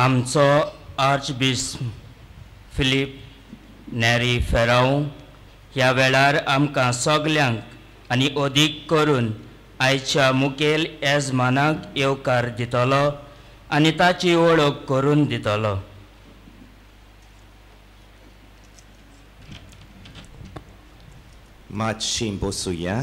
आमचो archbishop Philip नेरी फेरांव ह्या वेळार आमकां सगल्यांक आनी अदीक करून आयच्या मुखेल येजमानाक येवकार दितलो आनी ताची वळख करून दितलो. मातशीं बसूया.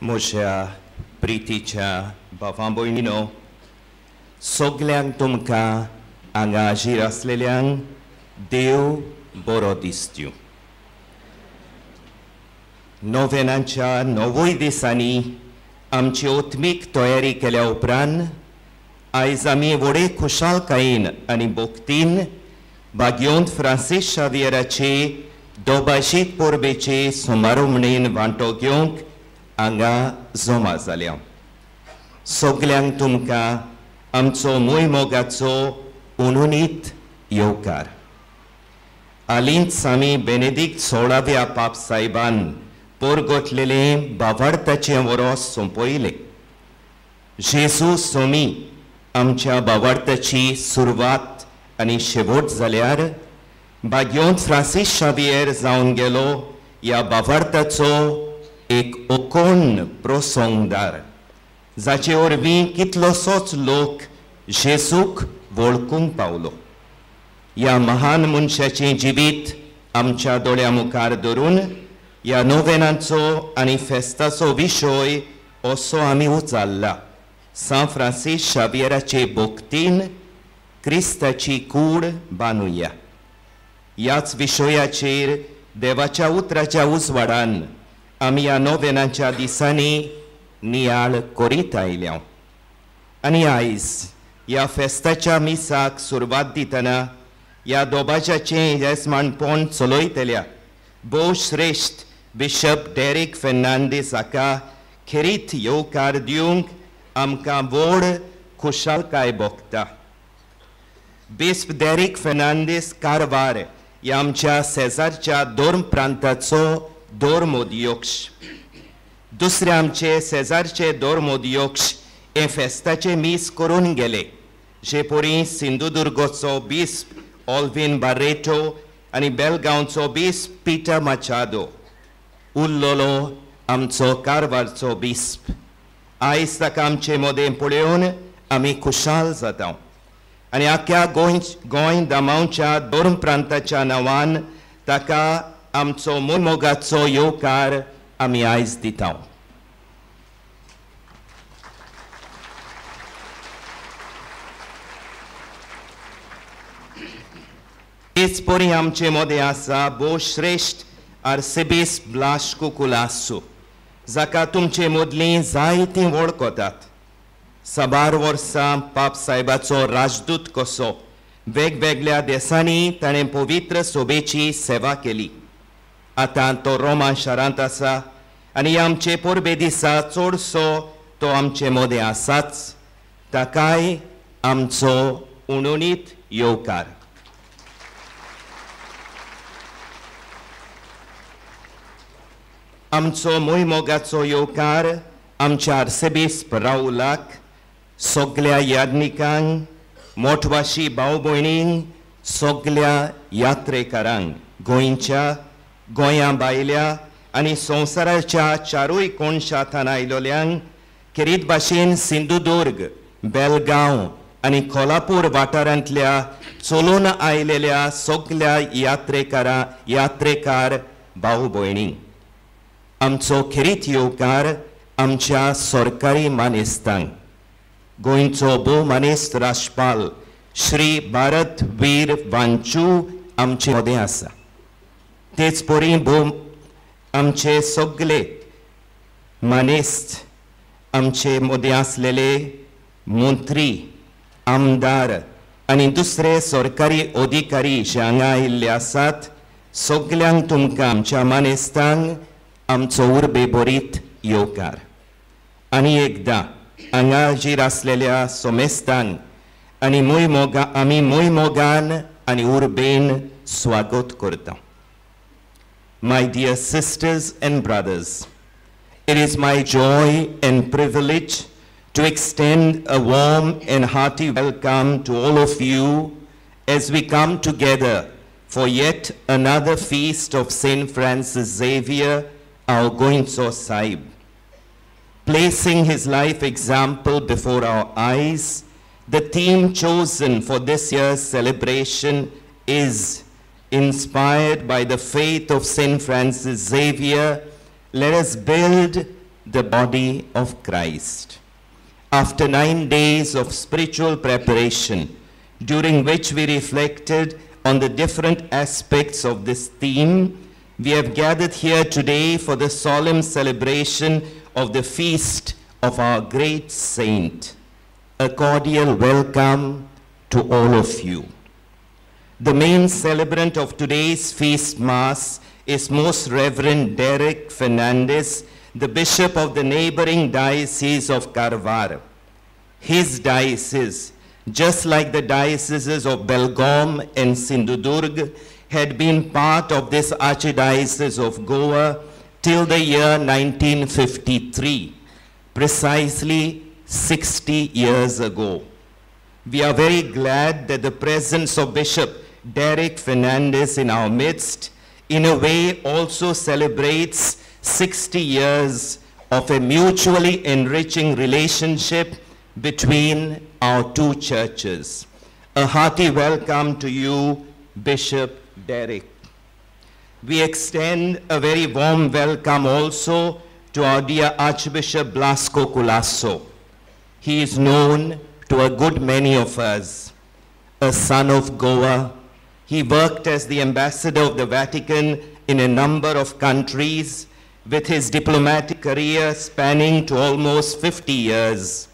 म्हज्या प्रितीच्या भावां भयणीनो, सगल्यांक तुमकां हांगा हाजीर आसलेल्यांक देव बरो दिसत्यो. नोवेनांच्या 9 दिसांनी आमची ओत्मीक तयारी केल्या उपरांत आयज आमी व्हडे खुशालकायेन आनी भोक्तीन भाग्योंत फ्रांसीस शावियराचे दोबाशीक परबेचे समारंभणेन वांटो घेवंक हांगा जमा जाल्या. सगल्यांक तुमकां आमचो मोगाचो उनुनीत येवकार. हालींच आमी बेनेडिक्ट 16व्या पाप साहेबान पोरगोटलेलें भावार्थाचें वरोस सोंपयलें. जेजू सोमी आमच्या भावार्थाची सुरवात आनी शेवट जाल्यार भाग्योंत फ्रांसीस शावियर जावन गेलो ह्या भावार्थाचो एक ओकोण प्रसंगदार, जाचे वरवीं कितलोसोच लोक जेजूक वळखूंक पावलो. ह्या महान मनशाचें जिवीत आमच्या दोळ्या मुखार धरून ह्या नोवेनांचो आनी फेस्ताचो विशय असो आमी उचाल्ला. सान फ्रांसीस शावियराचे भोक्तीन क्रिस्ताची कूड बांदुया. ह्याच विशयाचेर देवाच्या उतराच्या उजवाडान आमी ह्या नोवेनांच्या दिसांनी नियाळ करीत आयल्या. आनी आयज ह्या फेस्ताच्या मिसाक सुरवात दितना ह्या दोबाच्याचें येजमानपण चलयतल्या भोव श्रेश्ठ बिशप डेरिक फेर्नांदीस हाका खेरीत येवकार दिवंक आमकां व्हड खुशालकाय भोगता. बिस्प डेरिक फेर्नांदीस कारवार ह्या आमच्या सेजारच्या दोर्म प्रांताचो दोर्मोदियोक्ष. दुसरे आमचे सेजारचे दोर्मोदियोक्ष हे फेस्ताचे मीस करून गेले, जे परी सिंधुदुर्गोचो बिस्प ऑल्विन बारेटो आनी बेलगांवचो बिस्प पीटर माचादो. उरलोलो आमचो कारवारचो बिस्प. आयज ताका आमचे मोदें पळोवन आमी खुशाल जाता आनी आख्या गोंय दामांवच्या दोर्म प्रांताच्या नांवान ताका आमचो मोगाचो येवकार आमी आयज दिता. तेच परी आमचे मोदें आसा भोव श्रेश्ठ आर्सेबिस्प ब्लास कुकुलासू, जाका तुमचे मदलीं जायतीं वळखतात. साबार वर्सां पाप साहेबाचो राजदूत कसो वेगवेगळ्या देशांनी ताणें पवित्र सोबेची सेवा केली. आतां तो रोमा शारांत आसा आनी आमचे परबे दिसा चडसो तो आमचे मदें आसाच. ताकाय आमचो उणुणीत येवकार. आमचो मोगाचो येवकार आमच्या आर्सेबिस्प राहुलाक, सगल्या याज्ञिकांक, मोठवाशी भाव भयणींक, सगल्या यात्रेकारांक, गोंया भायल्या आनी संवसाराच्या चारूय कोणशांतल्यान आयिल्ल्यांक, खेरीत भाशेन सिंधुदुर्ग, बेलगांव आनी कोल्हापूर वाठारांतल्या चलून आयिल्ल्या सगल्या यात्रेकार भाव भयणींक. आमचो खेरीत येवकार आमच्या सरकारी मानेस्तांक. गोंयचो भोवमानेस्त राजपाल श्री भारत वीर वांचू आमचे मदें आसा. तेच परी आमचे सगळे मानेस्त आमचे मदें आसलेले मंत्री, आमदार आनी दुसरे सरकारी अधिकारी जे हांगा आयिल्ले आसात, सगल्यांक तुमकां आमच्या मानेस्तांक आमचो उर्बे बरीत येवकार. आनी एकदां हांगा हाजीर आसलेल्या सोमेस्तांक आमी मोगान आनी उर्बेन स्वागत करता. My dear sisters and brothers, it is my joy and privilege to extend a warm and hearty welcome to all of you as we come together for yet another feast of Saint Francis Xavier, our Goinso Sahib. Placing his life example before our eyes, the theme chosen for this year's celebration is inspired by the faith of Saint Francis Xavier. Let us build the body of Christ. After 9 days of spiritual preparation, during which we reflected on the different aspects of this theme. We have gathered here today for the solemn celebration of the feast of our great saint. A cordial welcome to all of you. The main celebrant of today's feast mass is Most Reverend Derek Fernandez, the Bishop of the neighboring Diocese of Karwar. His diocese, just like the dioceses of Belgaum and Sindhudurg, had been part of this Archdiocese of Goa till the year 1953, precisely 60 years ago. We are very glad that the presence of Bishop Derek Fernandez in our midst, in a way, also celebrates 60 years of a mutually enriching relationship between our two churches. A hearty welcome to you, Bishop Derek. We extend a very warm welcome also to our dear Archbishop Blasco Colasso. He is known to a good many of us, a son of Goa. He worked as the ambassador of the Vatican in a number of countries, with his diplomatic career spanning to almost 50 years.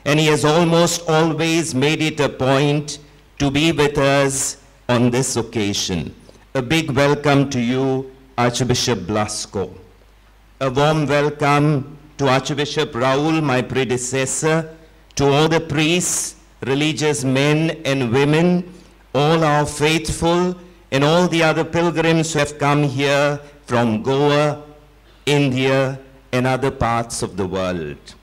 And he has almost always made it a point to be with us on this occasion. A big welcome to you, Archbishop Blasco. A warm welcome to Archbishop Raul, my predecessor, to all the priests, religious men and women, all our faithful, and all the other pilgrims who have come here from Goa, India, and other parts of the world.